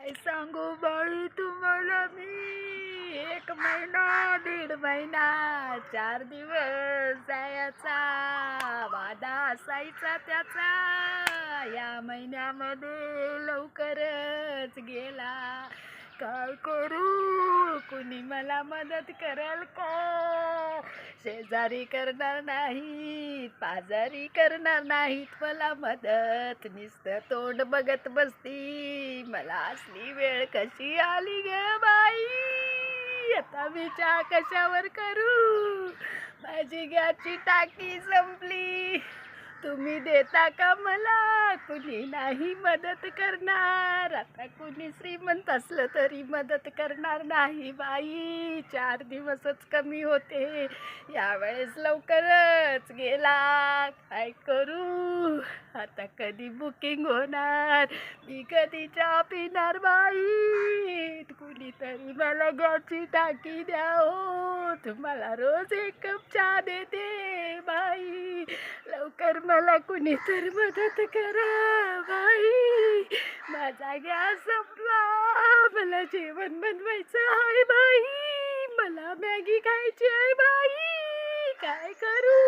काय सांगू बाई तुम्हाला मी, 1 महिना 1.5 महिना 4 दिवस जायचा वादा असायचा त्याचा, या महिन्यामध्ये लवकरच गेला. काय करू, कुणी मला मदत करेल का? शेजारी करणार नाहीत, पाजारी करणार नाहीत मला मदत, नुसतं तोंड बघत बसती. मला असली वेळ कशी आली ग बाई, आता मी चहा कशावर करू? माझी गॅसची टाकी संपली, तुम्ही देता का मला? कुणी नाही मदत करणार, आता कुणी श्रीमंत असलं तरी मदत करणार नाही बाई. 4 दिवसच कमी होते, यावेळेस लवकरच गेला. काय करू आता, कधी बुकिंग होणार, मी कधी चहा पिणार बाई? कुणीतरी मला गॅसची टाकी द्या हो, तुम्हाला रोज 1 कप चहा देते बाई, लवकर मला कुणीतरी मदत करा बाई. माझा गॅस संपला, मला जेवण बनवायचं आहे बाई, मला मॅगी खायची आहे बाई, काय करू?